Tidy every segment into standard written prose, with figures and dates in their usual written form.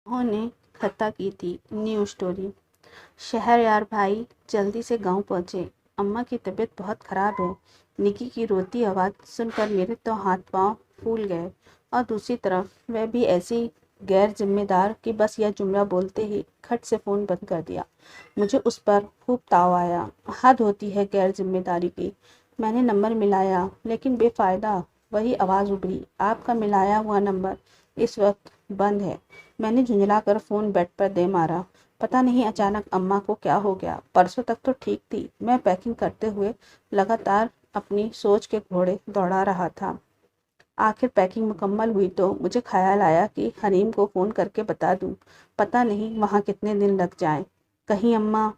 انہوں نے خطا کی تھی نیو اسٹوری۔ شہریار بھائی جلدی سے گاؤں پہنچے۔ اماں کی طبیعت بہت خراب ہے۔ نکی کی روتی آواز سن کر میرے تو ہاتھ پاؤں پھول گئے، اور دوسری طرف وہ بھی ایسی غیر ذمہ دار کہ بس یہ جملہ بولتے ہی کھٹ سے فون بند کر دیا۔ مجھے اس پر خوب تاؤ آیا۔ حد ہوتی ہے غیر ذمہ داری کی۔ میں نے نمبر ملایا لیکن بے فائدہ۔ وہی آواز ابھری، آپ کا ملایا ہوا نمبر اس وقت بند ہے۔ میں نے جھنجھلا کر فون بیڈ پر دے مارا۔ پتہ نہیں اچانک اماں کو کیا ہو گیا۔ پرسوں تک تو ٹھیک تھی۔ میں پیکنگ کرتے ہوئے لگاتار اپنی سوچ کے گھوڑے دوڑا رہا تھا۔ آخر پیکنگ مکمل ہوئی تو مجھے خیال آیا کہ حریم کو فون کر کے بتا دوں۔ پتہ نہیں وہاں کتنے دن لگ جائیں۔ کہیں اماں،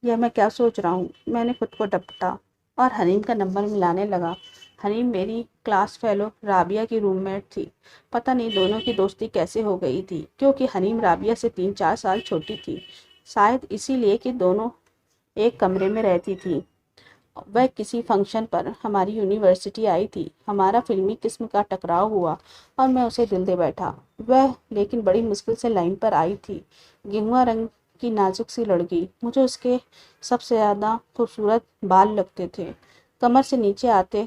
یہ میں کیا سوچ رہا ہوں؟ میں نے خود کو ڈپٹا اور حریم کا نمبر ملانے لگا۔ حریم میری کلاس فیلو رابعہ کی روم میٹ تھی۔ پتہ نہیں دونوں کی دوستی کیسے ہو گئی تھی، کیونکہ حریم رابعہ سے 3-4 سال چھوٹی تھی۔ شاید اسی لیے کہ دونوں ایک کمرے میں رہتی تھی۔ وہ کسی فنکشن پر ہماری یونیورسٹی آئی تھی۔ ہمارا فلمی قسم کا ٹکراؤ ہوا اور میں اسے دل دے بیٹھا۔ وہ لیکن بڑی مشکل سے لائن پر آئی تھی۔ گہوا رنگ کی نازک سی لڑکی۔ مجھے اس کے سب سے زیادہ خوبصورت بال لگتے تھے، کمر سے نیچے آتے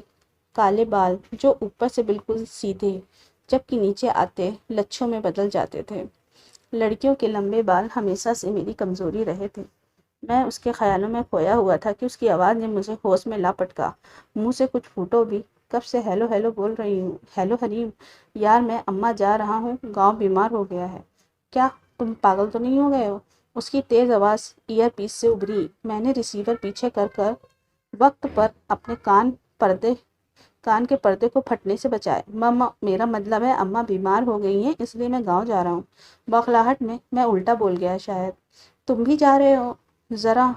کالے بال جو اوپر سے بالکل سیدھے جبکہ نیچے آتے لچھوں میں بدل جاتے تھے۔ لڑکیوں کے لمبے بال ہمیشہ سے میری کمزوری رہے تھے۔ میں اس کے خیالوں میں کھویا ہوا تھا کہ اس کی آواز نے مجھے ہوش میں لا پٹکا۔ منہ سے کچھ پھوٹو بھی، کب سے ہیلو ہیلو بول رہی ہوں۔ ہیلو حریم، یار میں اماں جا رہا ہوں، گاؤں بیمار ہو گیا ہے۔ کیا تم پاگل تو نہیں ہو گئے ہو؟ اس کی تیز آواز ایئر پیس سے ابھری۔ میں نے ریسیور پیچھے کر وقت پر اپنے کان کے پردے کو پھٹنے سے بچائے۔ ماما، میرا مطلب ہے اماں بیمار ہو گئی ہیں، اس لیے میں گاؤں جا رہا ہوں۔ بوکھلاہٹ میں میں الٹا بول گیا شاید۔ تم بھی جا رہے ہو؟ ذرا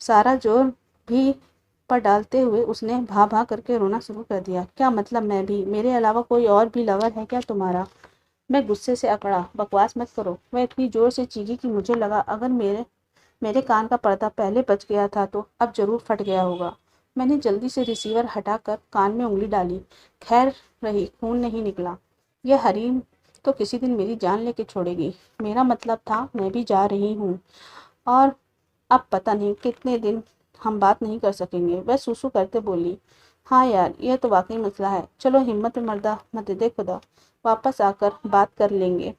سارا زور بھی پر ڈالتے ہوئے اس نے بھا بھا کر کے رونا شروع کر دیا۔ کیا مطلب میں بھی؟ میرے علاوہ کوئی اور بھی لور ہے کیا تمہارا؟ میں غصے سے اکڑا۔ بکواس مت کرو۔ وہ اتنی زور سے چیخی کہ مجھے لگا اگر میرے کان کا پردہ پہلے بچ گیا تھا تو اب ضرور پھٹ گیا ہوگا۔ میں نے جلدی سے ریسیور ہٹا کر کان میں انگلی ڈالی۔ خیر رہی، خون نہیں نکلا۔ یہ حریم تو کسی دن میری جان لے کے چھوڑے گی۔ میرا مطلب تھا میں بھی جا رہی ہوں، اور اب پتہ نہیں کتنے دن ہم بات نہیں کر سکیں گے۔ وہ سوسو کرتے بولی، ہاں یار یہ تو واقعی مسئلہ ہے۔ چلو ہمت مردہ مدد خدا، واپس آ کر بات کر لیں گے۔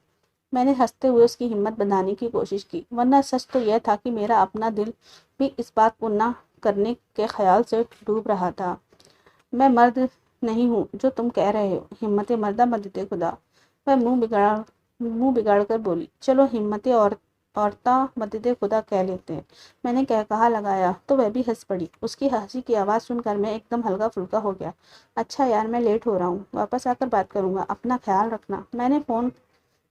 میں نے ہنستے ہوئے اس کی ہمت بندھانے کی کوشش کی، ورنہ سچ تو یہ تھا کہ میرا اپنا دل بھی اس بات کو نہ کرنے کے خیال سے ڈوب رہا تھا۔ میں مرد نہیں ہوں جو تم کہہ رہے ہو، ہمت مردہ مدد خدا۔ وہ منہ بگاڑ کر بولی، چلو ہمت عورتہ مدد خدا کہہ لیتے ہیں۔ میں نے کہا لگایا تو وہ بھی ہنس پڑی۔ اس کی ہنسی کی آواز سن کر میں ایک دم ہلکا پھلکا ہو گیا۔ اچھا یار میں لیٹ ہو رہا ہوں، واپس آ کر بات کروں گا، اپنا خیال رکھنا۔ میں نے فون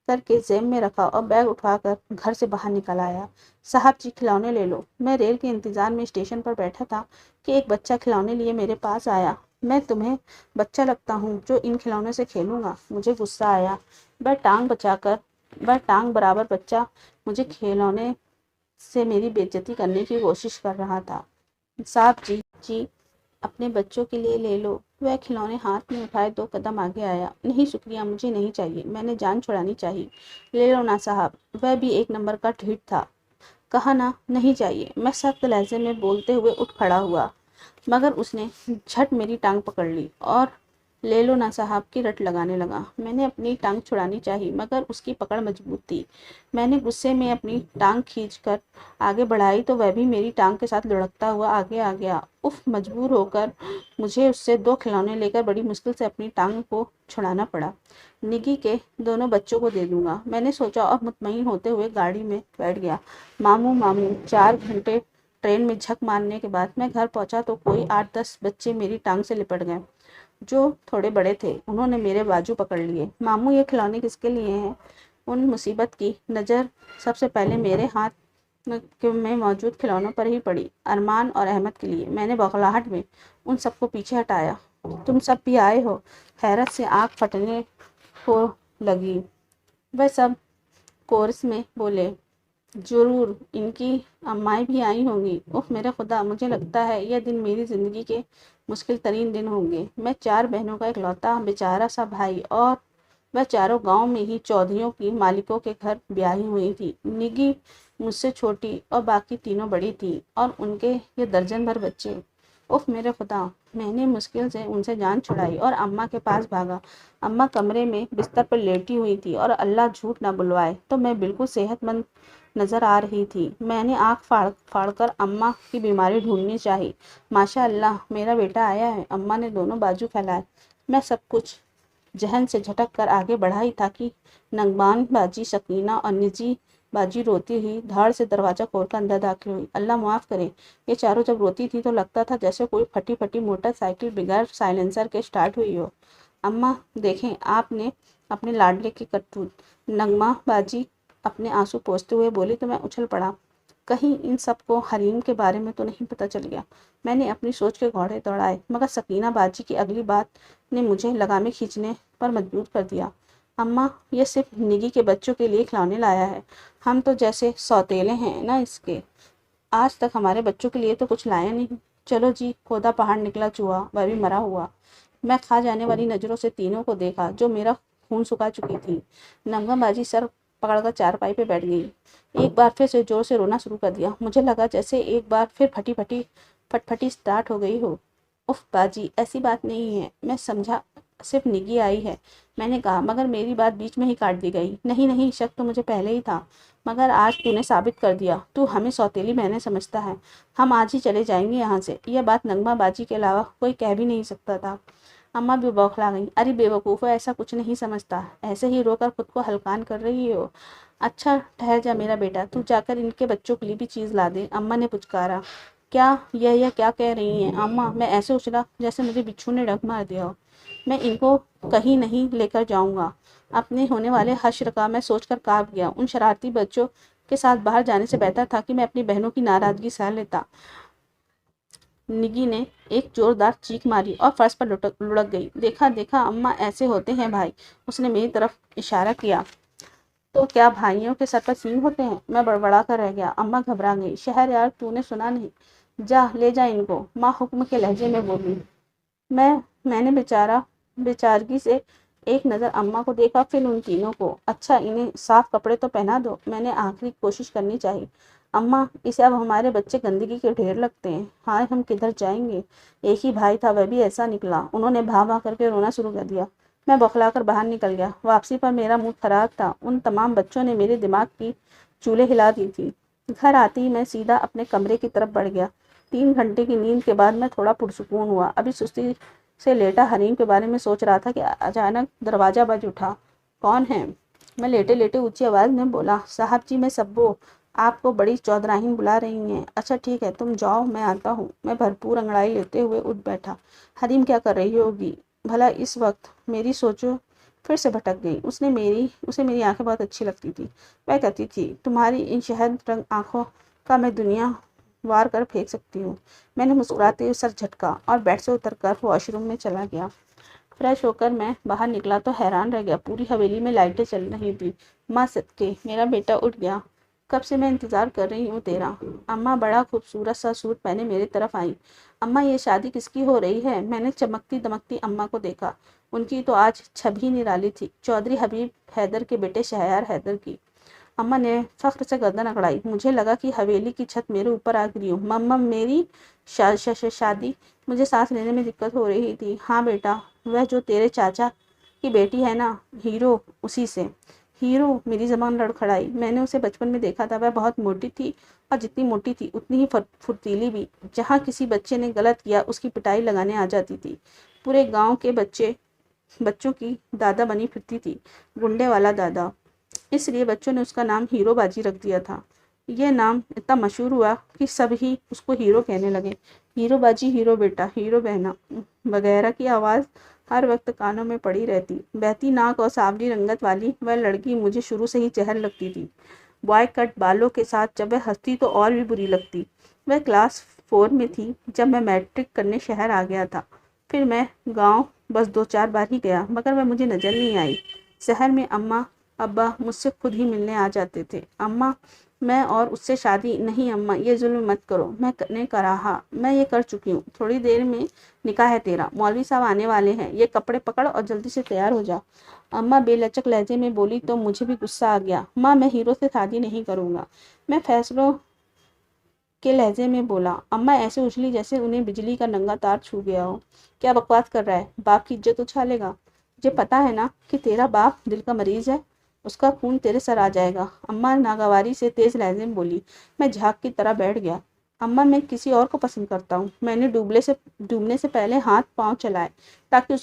کر کے زیب میں رکھا اور بیگ اٹھا کر گھر سے باہر نکل آیا۔ صاحب جی کھلونے لے لو۔ میں ریل کے انتظار میں اسٹیشن پر بیٹھا تھا کہ ایک بچہ کھلونے لیے میرے پاس آیا۔ میں تمہیں بچہ لگتا ہوں جو ان کھلونوں سے کھیلوں گا؟ مجھے غصہ آیا۔ وہ ٹانگ برابر بچہ مجھے کھلونے سے میری بے عزتی کرنے کی کوشش کر رہا تھا۔ صاحب جی اپنے بچوں کے لیے لے لو۔ وہ کھلونے ہاتھ میں اٹھائے 2 قدم آگے آیا۔ نہیں شکریہ، مجھے نہیں چاہیے، میں نے جان چھڑانی چاہی۔ لے لو نا صاحب۔ وہ بھی ایک نمبر کا ڈھیٹ تھا۔ کہا نا نہیں چاہیے۔ میں سخت لہجے میں بولتے ہوئے اٹھ کھڑا ہوا، مگر اس نے جھٹ میری ٹانگ پکڑ لی اور لے لو نا صاحب کی رٹ لگانے لگا۔ میں نے اپنی ٹانگ چھڑانی چاہی مگر اس کی پکڑ مضبوط تھی۔ میں نے غصے میں اپنی ٹانگ کھینچ کر آگے بڑھائی تو وہ بھی میری ٹانگ کے ساتھ لڑکتا ہوا آگے آ گیا۔ مجبور ہو کر مجھے اس سے 2 کھلونے لے کر بڑی مشکل سے اپنی ٹانگ کو چھڑانا پڑا۔ نگی کے دونوں بچوں کو دے دوں گا، میں نے سوچا اور مطمئن ہوتے ہوئے گاڑی میں بیٹھ گیا۔ ماموں 4 گھنٹے ٹرین میں جھک مارنے کے بعد میں گھر پہنچا تو کوئی 8-10 بچے میری ٹانگ سے لپٹ گئے۔ جو تھوڑے بڑے تھے انہوں نے میرے بازو پکڑ لیے۔ ماموں یہ کھلونے کس کے لیے ہیں؟ ان مصیبت کی نظر سب سے پہلے میرے ہاتھ میں موجود کھلونوں پر ہی پڑی۔ ارمان اور احمد کے لیے۔ میں نے بوکھلاہٹ میں ان سب کو پیچھے ہٹایا۔ تم سب بھی آئے ہو؟ حیرت سے آنکھ پھٹنے کو لگی۔ وہ سب کورس میں بولے، ضرور ان کی امائیں بھی آئی ہوں گی۔ میرے خدا، مجھے لگتا ہے یہ دن میری زندگی کے مشکل ترین دن ہوں گے۔ میں 4 بہنوں کا اکلوتا بیچارہ سا بھائی اور वह चारों गांव में ही चौधरियों की मालिकों के घर ब्याही हुई थी। निगी मुझसे छोटी और बाकी तीनों बड़ी थी और उनके ये दर्जन भर बच्चे। उफ मेरे खुदा, मैंने मुश्किल से उनसे जान छुड़ाई और अम्मा के पास भागा। अम्मा कमरे में बिस्तर पर लेटी हुई थी और अल्लाह झूठ ना बुलवाए तो मैं बिल्कुल सेहतमंद नजर आ रही थी। मैंने आंख फाड़ कर अम्मा की बीमारी ढूंढनी चाहिए। माशाअल्लाह मेरा बेटा आया है। अम्मा ने दोनों बाजू फैलाए। मैं सब कुछ जहन से झटक कर आगे बढ़ा ही था कि नगमान बाजी, सकीना और निजी बाजी रोती हुई धाड़ से दरवाजा खोलकर अंदर दाखिल हुई। अल्लाह माफ़ करे, ये चारों जब रोती थी तो लगता था जैसे कोई फटी फटी मोटरसाइकिल बगैर साइलेंसर के स्टार्ट हुई हो। अम्मा देखें आपने अपने लाडले की करतूत। नगमा बाजी अपने आंसू पोंछते हुए बोली तो मैं उछल पड़ा। कहीं इन सबको हरीम के बारे में तो नहीं पता चल गया। मैंने अपनी सोच के घोड़े दौड़ाए, मगर सकीना बाजी की अगली बात ने मुझे लगामे खींचने पर मजबूर कर दिया। अम्मा, ये सिर्फ निगी के बच्चों के लिए खिलौने लाया है। हम तो जैसे सौतेले हैं ना इसके। आज तक हमारे बच्चों के लिए तो कुछ लाया नहीं। चलो जी, खोदा पहाड़ निकला चूहा, वह भी मरा हुआ। मैं खा जाने वाली नजरों से तीनों को देखा जो मेरा खून सुखा चुकी थी। नंगा बाजी सर पकड़कर चारपाई पे बैठ गई। एक बार फिर से जोर से रोना शुरू कर दिया। मुझे लगा जैसे एक बार फिर फटफटी स्टार्ट हो गई हो। उफ बाजी, ऐसी बात नहीं है। मैं समझा सिर्फ निगी आई है, मैंने कहा, मगर मेरी बात बीच में ही काट दी गई। नहीं नहीं, शक तो मुझे पहले ही था, मगर आज तूने साबित कर दिया। तू हमें सौतेली बहनें समझता है। हम आज ही चले जाएंगे यहाँ से। यह बात नगमा बाजी के अलावा कोई कह भी नहीं सकता था। अम्मा भी बौखला गई। अरे बेवकूफ़ो, ऐसा कुछ नहीं समझता, ऐसे ही रोकर खुद को हल्कान कर रही हो। अच्छा ठहर जा मेरा बेटा, तू जाकर इनके बच्चों के लिए भी चीज़ ला दे, अम्मा ने पुचकारा। क्या यह क्या कह रही हैं अम्मा? मैं ऐसे उछला जैसे मुझे बिच्छू ने डंक मार दिया हो। मैं इनको कहीं नहीं लेकर जाऊंगा। अपने होने वाले हश्र का मैं सोचकर कांप गया। उन शरारती बच्चों के साथ बाहर जाने से बेहतर था कि मैं अपनी बहनों की नाराजगी सह लेता। निगी ने एक जोरदार चीख मारी और फर्श पर लुढ़क गई। देखा देखा अम्मा, ऐसे होते हैं भाई। उसने मेरी तरफ इशारा किया। तो क्या भाइयों के सर पर सींग होते हैं? मैं बड़बड़ा कर रह गया। अम्मा घबरा गई। शहरयार, तूने सुना नहीं? जा ले जा इनको, माँ हुक्म के लहजे में बोली। मैंने बेचारगी से एक नज़र अम्मा को देखा, फिर उन तीनों को। अच्छा, इन्हें साफ कपड़े तो पहना दो, मैंने आखिरी कोशिश करनी चाहिए। अम्मा, इसे अब हमारे बच्चे गंदगी के ढेर लगते हैं। हाय, हम किधर जाएंगे? एक ही भाई था, वह भी ऐसा निकला। उन्होंने भा करके रोना शुरू कर दिया। मैं बौखलाकर बाहर निकल गया। वापसी पर मेरा मूड खराब था। उन तमाम बच्चों ने मेरे दिमाग की चूल्हे हिला दी थी। घर आते ही मैं सीधा अपने कमरे की तरफ बढ़ गया। 3 घंटे की नींद के बाद मैं थोड़ा पुरसुकून हुआ। अभी सुस्ती से लेटा हरीम के बारे में सोच रहा था कि अचानक दरवाज़ा बज उठा। कौन है? मैं लेटे लेटे ऊंची आवाज़ में बोला, साहब जी, मैं सब्बो, आपको बड़ी चौधराइन बुला रही हैं। अच्छा ठीक है, तुम जाओ, मैं आता हूँ। मैं भरपूर अंगड़ाई लेते हुए उठ बैठा। हरीम क्या कर रही होगी भला इस वक्त? मेरी सोचो फिर से भटक गई। उसे मेरी आंखें बहुत अच्छी लगती थी। वह कहती थी, तुम्हारी इन शहद रंग आंखों का मैं दुनिया वार कर फेंक सकती हूँ। मैंने मुस्कुराते हुए सर झटका और बेड से उतरकर वॉशरूम में चला गया। फ्रेश होकर मैं बाहर निकला तो हैरान रह गया। पूरी हवेली में लाइटें चल रही थी। माँ सदके, मेरा बेटा उठ गया। कब से मैं इंतज़ार कर रही हूँ तेरा। अम्मा बड़ा खूबसूरत सा सूट पहने मेरी तरफ आई। अम्मा, ये शादी किसकी हो रही है? मैंने चमकती दमकती अम्मा को देखा। उनकी तो आज छवि निराली थी। चौधरी हबीब हैदर के बेटे शहरयार हैदर की। अम्मा ने फख्र से गर्दन अकड़ाई। मुझे लगा कि हवेली की छत मेरे ऊपर आ गिरी हो। मम्मा, मेरी शादी? मुझे सांस लेने में दिक्कत हो रही थी। हाँ बेटा, वह जो तेरे चाचा की बेटी है ना, हीरो, उसी से। हीरो? मेरी ज़बान लड़खड़ाई। मैंने उसे बचपन में देखा था। वह बहुत मोटी थी और जितनी मोटी थी उतनी ही फुर्तीली भी। जहाँ किसी बच्चे ने गलत किया उसकी पिटाई लगाने आ जाती थी। पूरे गांव के बच्चों की दादा बनी फिरती थी, गुंडे वाला दादा। इसलिए बच्चों ने उसका नाम हीरो बाजी रख दिया था। यह नाम इतना मशहूर हुआ कि सब ही उसको हीरो कहने लगे। हीरो बाजी, हीरो बेटा, हीरो बहना वगैरह की आवाज़ हर वक्त कानों में पड़ी रहती। बहती नाक और सांवली रंगत वाली वह लड़की मुझे शुरू से ही जहर लगती थी। बॉय कट बालों के साथ जब वह हंसती तो और भी बुरी लगती। वह क्लास 4 में थी जब मैं मैट्रिक करने शहर आ गया था। फिर मैं गांव बस 2-4 बार ही गया, मगर वह मुझे नज़र नहीं आई। शहर में अम्मा ابا مجھ سے خود ہی ملنے آ جاتے تھے۔ اماں میں اور اس سے شادی نہیں اماں، یہ ظلم مت کرو، میں نے کہا میں یہ کر چکی ہوں، تھوڑی دیر میں نکاح ہے تیرا، مولوی صاحب آنے والے ہیں، یہ کپڑے پکڑ اور جلدی سے تیار ہو جا۔ اماں بے لچک لہجے میں بولی تو مجھے بھی غصہ آ گیا۔ ماں میں ہیرو سے شادی نہیں کروں گا، میں فیصلوں کے لہجے میں بولا۔ اماں ایسے اچھلی جیسے انہیں بجلی کا ننگا تار چھو گیا ہو۔ کیا بکواس کر رہا ہے، باپ کی عزت اچھالے گا؟ مجھے پتا ہے نا کہ تیرا باپ دل کا مریض ہے، اس کا خون تیرے سر آ جائے گا۔ اماں ناگواری سے تیز لہجے میں بولی۔ میں جھاگ کی طرح بیٹھ گیا۔ اماں میں کسی اور کو پسند کرتا ہوں، میں نے ڈوبنے سے پہلے ہاتھ پاؤں چلائے تاکہ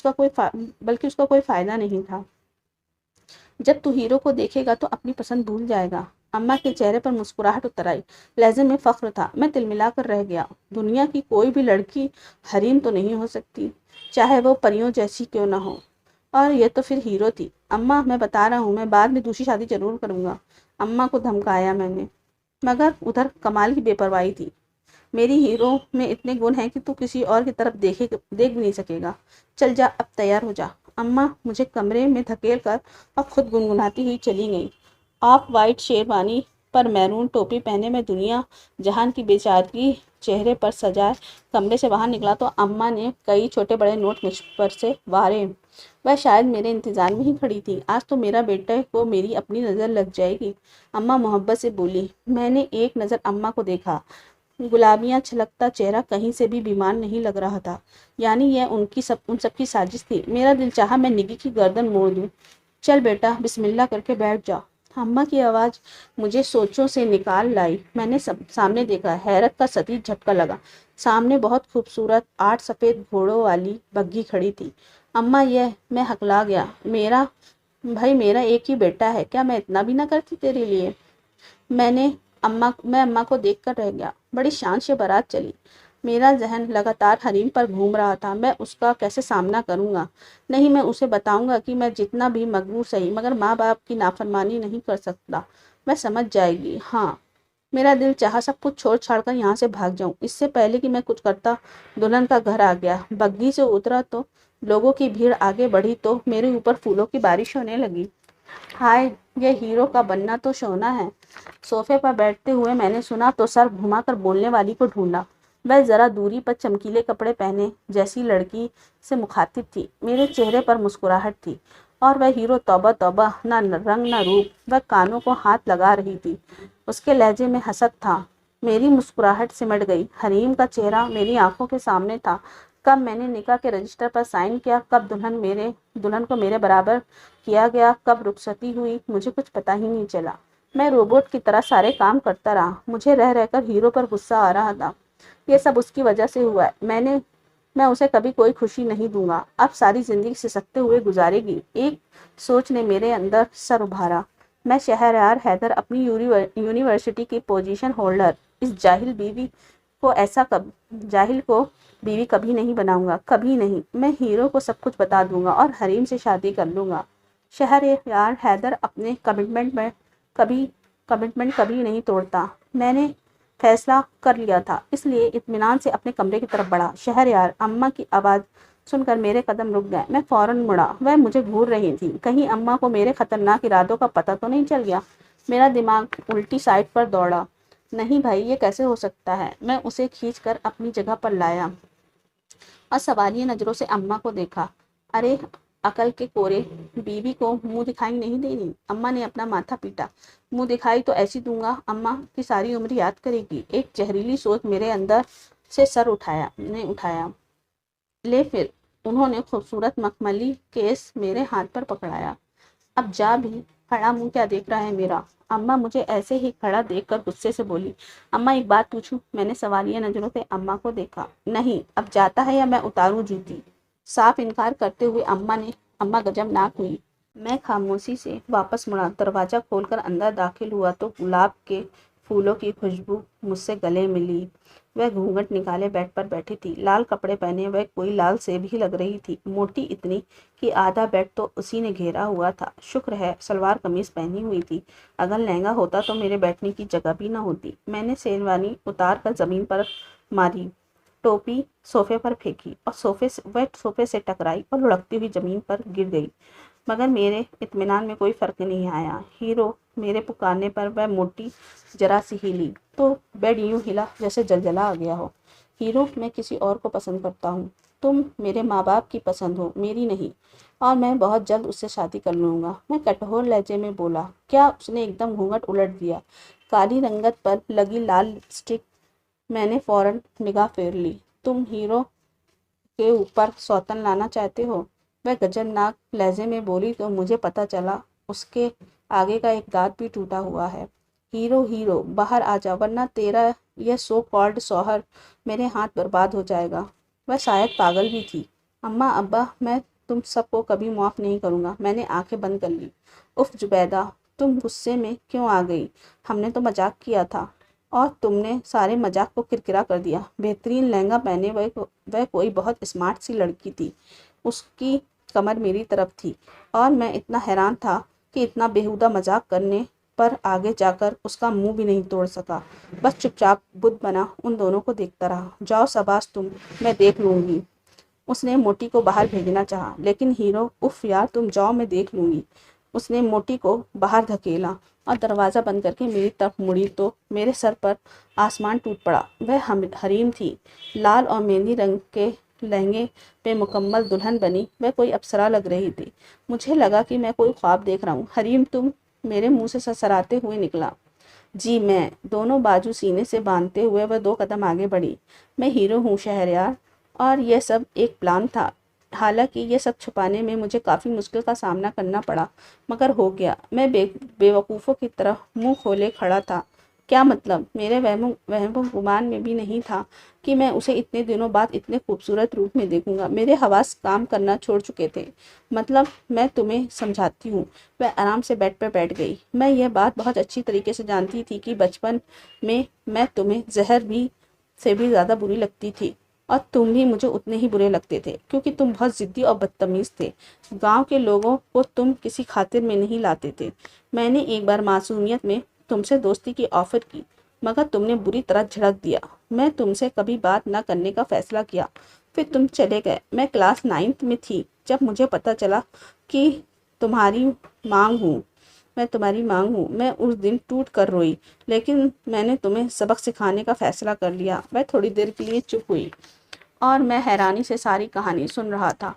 بلکہ اس کا کوئی فائدہ نہیں تھا۔ جب تو ہیرو کو دیکھے گا تو اپنی پسند بھول جائے گا۔ اماں کے چہرے پر مسکراہٹ اتر آئی، لہجے میں فخر تھا۔ میں تلملا کر رہ گیا۔ دنیا کی کوئی بھی لڑکی حریم تو نہیں ہو سکتی، چاہے وہ پریوں جیسی کیوں نہ ہو، اور یہ تو پھر ہیرو تھی۔ اماں میں بتا رہا ہوں میں بعد میں دوسری شادی ضرور کروں گا، اماں کو دھمکایا میں نے، مگر ادھر کمال کی بے پرواہی تھی۔ میری ہیرو میں اتنے گن ہیں کہ تو کسی اور کی طرف دیکھ بھی نہیں سکے گا۔ چل جا اب تیار ہو جا۔ اماں مجھے کمرے میں دھکیل کر اور خود گنگناتی ہوئی چلی گئی۔ Of white sherwani per maroon ٹوپی پہنے میں دنیا جہان کی بے چارگی چہرے پر سجائے کمرے سے باہر نکلا تو اماں نے کئی چھوٹے بڑے نوٹ مجھ پر سے وارے۔ وہ شاید میرے انتظار میں ہی کھڑی تھی۔ آج تو میرا بیٹے کو میری اپنی نظر لگ جائے گی، اماں محبت سے بولی۔ میں نے ایک نظر اماں کو دیکھا، گلابیاں چھلکتا چہرہ کہیں سے بھی بیمار نہیں لگ رہا تھا، یعنی یہ ان سب کی سازش تھی۔ میرا دل چاہا میں نگی کی گردن موڑ دوں۔ چل بیٹا بسم اللہ کر کے بیٹھ جا۔ اماں کی آواز مجھے سوچوں سے نکال لائی۔ میں نے سامنے دیکھا، حیرت کا شدید جھٹکا لگا۔ سامنے بہت خوبصورت 8 سفید گھوڑوں والی بگھی کھڑی تھی۔ اماں یہ میں ہکلا گیا۔ میرا ایک ہی بیٹا ہے، کیا میں اتنا بھی نہ کرتی تیرے لیے؟ میں اماں کو دیکھ کر رہ گیا۔ بڑی شان سے بارات چلی۔ میرا ذہن لگاتار حریم پر گھوم رہا تھا۔ میں اس کا کیسے سامنا کروں گا؟ نہیں، میں اسے بتاؤں گا کہ میں جتنا بھی مغرور صحیح مگر ماں باپ کی نافرمانی نہیں کر سکتا۔ میں سمجھ جائے گی۔ ہاں، میرا دل چاہا سب کچھ چھوڑ چھاڑ کر یہاں سے بھاگ جاؤں۔ اس سے پہلے کہ میں کچھ کرتا دلہن کا گھر آ گیا۔ بگھی سے اترا تو لوگوں کی بھیڑ آگے بڑھی تو میرے اوپر پھولوں کی بارش ہونے لگی۔ ہائے، یہ ہیرو کا بننا تو سونا ہے۔ صوفے پر بیٹھتے ہوئے میں نے سنا تو سر گھما کر بولنے والی کو ڈھونڈا۔ وہ ذرا دوری پر چمکیلے کپڑے پہنے جیسی لڑکی سے مخاطب تھی۔ میرے چہرے پر مسکراہٹ تھی اور وہ ہیرو توبہ توبہ، نہ رنگ نہ روپ۔ وہ کانوں کو ہاتھ لگا رہی تھی، اس کے لہجے میں حسد تھا۔ میری مسکراہٹ سمٹ گئی۔ حریم کا چہرہ میری آنکھوں کے سامنے تھا۔ کب میں نے نکاح کے رجسٹر پر سائن کیا، کب دلہن کو میرے برابر کیا گیا، کب رخصتی ہوئی، مجھے کچھ پتا ہی نہیں چلا۔ میں روبوٹ کی طرح سارے کام کرتا رہا۔ مجھے رہ رہ کر ہیرو پر غصہ آ رہا تھا۔ یہ سب اس کی وجہ سے ہوا ہے۔ میں اسے کبھی کوئی خوشی نہیں دوں گا، اب ساری زندگی سسکتے ہوئے گزارے گی۔ ایک سوچ نے میرے اندر سر ابھارا۔ میں شہریار حیدر اپنی یونیورسٹی کی پوزیشن ہولڈر اس جاہل کو بیوی کبھی نہیں بناؤں گا، کبھی نہیں۔ میں ہیرو کو سب کچھ بتا دوں گا اور حریم سے شادی کر لوں گا۔ شہریار حیدر اپنے کمٹمنٹ کبھی نہیں توڑتا۔ میں نے فیصلہ کر لیا تھا، اس لیے اطمینان سے اپنے کمرے کی طرف بڑھا۔ شہریار، اماں کی آواز سن کر میرے قدم رک گئے۔ میں فوراً مڑا۔ وہ مجھے گھور رہی تھی، کہیں اماں کو میرے خطرناک ارادوں کا پتہ تو نہیں چل گیا۔ میرا دماغ الٹی سائڈ پر دوڑا۔ نہیں بھائی، یہ کیسے ہو سکتا ہے؟ میں اسے کھینچ کر اپنی جگہ پر لایا اور سوالیہ نظروں سے اماں کو دیکھا۔ ارے عقل کے کورے، بیوی کو منہ دکھائی نہیں دینی؟ اماں نے اپنا ماتھا پیٹا۔ منہ دکھائی تو ایسی دوں گا اماں کی ساری عمر یاد کرے گی۔ ایک زہریلی سوچ میرے اندر سے سر اٹھایا۔ لے پھر۔ انہوں نے خوبصورت مخملی کیس میرے ہاتھ پر پکڑایا۔ اب جا بھی، کھڑا منہ کیا دیکھ رہا ہے میرا؟ اماں مجھے ایسے ہی کھڑا دیکھ کر غصے سے بولی۔ اماں ایک بات پوچھوں؟ میں نے سوالیہ نظروں سے اماں کو دیکھا۔ نہیں، اب جاتا ہے یا میں اتاروں جوتی؟ صاف انکار کرتے ہوئے اماں غضبناک ہوئی۔ میں خاموشی سے واپس مڑا۔ دروازہ کھول کر اندر داخل ہوا تو گلاب کے پھولوں کی خوشبو مجھ سے گلے ملی۔ وہ گھونگھٹ نکالے بیڈ پر بیٹھی تھی، لال کپڑے پہنے۔ وہ کوئی لال سیب ہی لگ رہی تھی، موٹی اتنی کہ آدھا بیڈ تو اسی نے گھیرا ہوا تھا۔ شکر ہے سلوار قمیض پہنی ہوئی تھی، اگر لہنگا ہوتا تو میرے بیٹھنے کی جگہ بھی نہ ہوتی۔ میں نے شیروانی اتار کر زمین پر ماری، ٹوپی صوفے پر پھینکی اور صوفے سے ٹکرائی اور لڑکتی ہوئی زمین پر گر گئی۔ मगर मेरे इत्मीनान में कोई फ़र्क नहीं आया। हीरो मेरे पुकारने पर वह मोटी जरा सी हिली तो बेड यूं हिला जैसे जलजला आ गया हो। हीरो, मैं किसी और को पसंद करता हूँ। तुम मेरे माँ बाप की पसंद हो, मेरी नहीं, और मैं बहुत जल्द उससे शादी कर लूँगा, मैं कठोर लहजे में बोला। क्या? उसने एकदम घूंघट उलट दिया। काली रंगत पर लगी लाल लिपस्टिक। मैंने फौरन निगाह फेर ली। तुम हीरो के ऊपर सौतन लाना चाहते हो? वह गजबनाक लहजे में बोली तो मुझे पता चला उसके आगे का एक दांत भी टूटा हुआ है। हीरो, हीरो बाहर आ जा, वरना तेरा यह सो कॉल्ड शौहर मेरे हाथ बर्बाद हो जाएगा। वह शायद पागल भी थी। अम्मा, अब्बा, मैं तुम सबको कभी माफ़ नहीं करूँगा। मैंने आंखें बंद कर ली। उफ जुबैदा, तुम गुस्से में क्यों आ गई? हमने तो मजाक किया था और तुमने सारे मजाक को किरकिरा कर दिया। बेहतरीन लहंगा पहने वह कोई बहुत स्मार्ट सी लड़की थी। उसकी कमर मेरी तरफ थी और मैं इतना हैरान था कि इतना बेहुदा मजाक करने पर आगे जाकर उसका मुंह भी नहीं तोड़ सका। बस चुपचाप बुद्ध बना उन दोनों को देखता रहा। जाओ शाबाश तुम, मैं देख लूँगी। उसने मोटी को बाहर भेजना चाहा, लेकिन हीरो, उफ यार तुम जाओ, मैं देख लूँगी। उसने मोटी को बाहर धकेला और दरवाज़ा बंद करके मेरी तरफ मुड़ी तो मेरे सर पर आसमान टूट पड़ा। वह हरीम थी, लाल और मेहंदी रंग के लहंगे पे मुकम्मल दुल्हन बनी वह कोई अप्सरा लग रही थी। मुझे लगा कि मैं कोई ख्वाब देख रहा हूँ। हरीम तुम? मेरे मुंह से सरसराते हुए निकला। जी मैं। दोनों बाजू सीने से बांधते हुए वह 2 कदम आगे बढ़ी। मैं हीरो हूँ शहरयार, और यह सब एक प्लान था। हालांकि ये सब छुपाने में मुझे काफ़ी मुश्किल का सामना करना पड़ा, मगर हो गया। मैं बेवकूफ़ों की तरह मुंह खोले खड़ा था। क्या मतलब? मेरे वहमो गुमान में भी नहीं था कि मैं उसे इतने दिनों बाद इतने खूबसूरत रूप में देखूंगा। मेरे हवास काम करना छोड़ चुके थे। मतलब, मैं तुम्हें समझाती हूँ। वह आराम से बेड पर बैठ गई। मैं यह बात बहुत अच्छी तरीके से जानती थी कि बचपन में मैं तुम्हें जहर भी से भी ज़्यादा बुरी लगती थी, और तुम भी मुझे उतने ही बुरे लगते थे, क्योंकि तुम बहुत ज़िद्दी और बदतमीज़ थे। गांव के लोगों को तुम किसी खातिर में नहीं लाते थे। मैंने एक बार मासूमियत में तुमसे दोस्ती की ऑफ़र की, मगर तुमने बुरी तरह झिड़क दिया। मैं तुमसे कभी बात न करने का फ़ैसला किया, फिर तुम चले गए। मैं क्लास 9th में थी जब मुझे पता चला कि तुम्हारी मांग हूँ मैं तुम्हारी मांग हूँ। मैं उस दिन टूट कर रोई, लेकिन मैंने तुम्हें सबक सिखाने का फ़ैसला कर लिया। वह थोड़ी देर के लिए चुप हुई और मैं हैरानी से सारी कहानी सुन रहा था।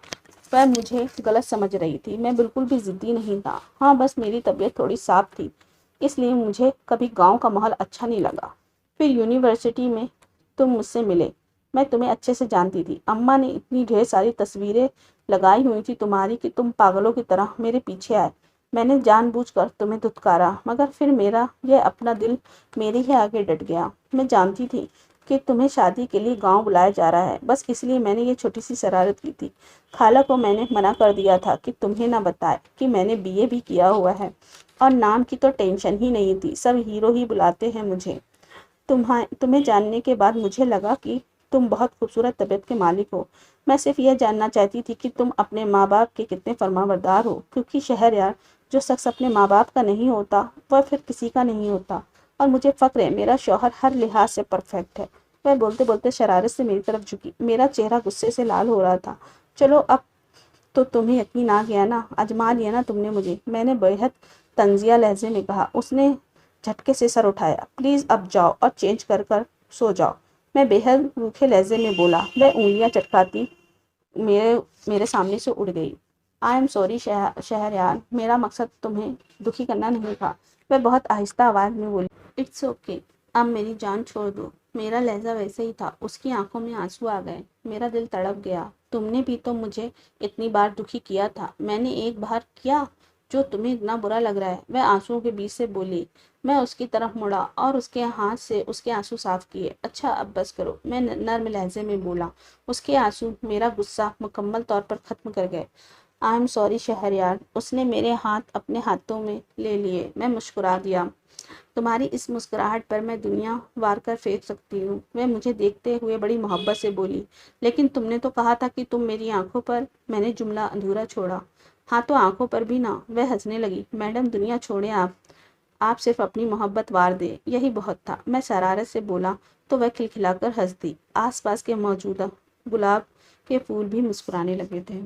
वह मुझे गलत समझ रही थी। मैं बिल्कुल भी ज़िद्दी नहीं था। हाँ, बस मेरी तबीयत थोड़ी साफ थी, इसलिए मुझे कभी गांव का माहौल अच्छा नहीं लगा। फिर यूनिवर्सिटी में तुम मुझसे मिले। मैं तुम्हें अच्छे से जानती थी। अम्मा ने इतनी ढेर सारी तस्वीरें लगाई हुई थी तुम्हारी कि तुम पागलों की तरह मेरे पीछे आए। मैंने जानबूझकर तुम्हें धुतकारा, मगर फिर मेरा यह अपना दिल मेरे ही आगे डट गया। मैं जानती थी कि तुम्हें शादी के लिए गांव बुलाया जा रहा है, बस इसलिए मैंने ये छोटी सी शरारत की थी। खाला को मैंने मना कर दिया था कि तुम्हें ना बताए कि मैंने बीए भी किया हुआ है, और नाम की तो टेंशन ही नहीं थी। सब हीरो ही बुलाते हैं मुझे। तुम्हें जानने के बाद मुझे लगा कि तुम बहुत खूबसूरत तबीयत के मालिक हो। मैं सिर्फ यह जानना चाहती थी कि तुम अपने माँ बाप के कितने फरमाबरदार हो, क्योंकि शहरयार, जो शख्स अपने माँ बाप का नहीं होता वह फिर किसी का नहीं होता। और मुझे फ़क्र है, मेरा शौहर हर लिहाज से परफेक्ट है। वह बोलते बोलते शरारत से मेरी तरफ झुकी। मेरा चेहरा गुस्से से लाल हो रहा था। चलो, अब तो तुम्हें यकीन आ गया ना? आजमा लिया ना तुमने मुझे? मैंने बेहद तंजिया लहजे में कहा। उसने झटके से सर उठाया। प्लीज़ अब जाओ और चेंज कर कर सो जाओ, मैं बेहद रूखे लहजे में बोला। वह उंगलियां चटकाती मेरे मेरे सामने से उड़ गई। आई एम सॉरी शहरयार, मेरा मकसद तुम्हें दुखी करना नहीं था। वह बहुत आहिस्ता आवाज़ में बोली। इट्स ओके, अब मेरी जान छोड़ दो। मेरा लहजा वैसे ही था। उसकी आंखों में आंसू आ गए। मेरा दिल तड़प गया। तुमने भी तो मुझे इतनी बार दुखी किया था। मैंने एक बार किया जो तुम्हें इतना बुरा लग रहा है? वह आंसुओं के बीच से बोली। मैं उसकी तरफ मुड़ा और उसके हाथ से उसके आंसू साफ किए। अच्छा, अब बस करो, मैं नर्म लहजे में बोला। उसके आंसू मेरा गुस्सा मुकम्मल तौर पर ख़त्म कर गए। I am sorry Shahryar. उसने मेरे हाथ अपने हाथों में ले लिए। मैं मुस्कुरा दिया। तुम्हारी इस मुस्कुराहट पर मैं दुनिया वार कर फेंक सकती हूँ। वह मुझे देखते हुए बड़ी मोहब्बत से बोली। लेकिन तुमने तो कहा था कि तुम मेरी आंखों पर। मैंने जुमला अधूरा छोड़ा। हाँ, तो आंखों पर भी ना। वह हंसने लगी। मैडम, दुनिया छोड़े आप सिर्फ अपनी मोहब्बत वार दे, यही बहुत था। मैं शरारत से बोला तो वह खिलखिलाकर हंस दी। आसपास के मौजूदा गुलाब के फूल भी मुस्कुराने लगे थे।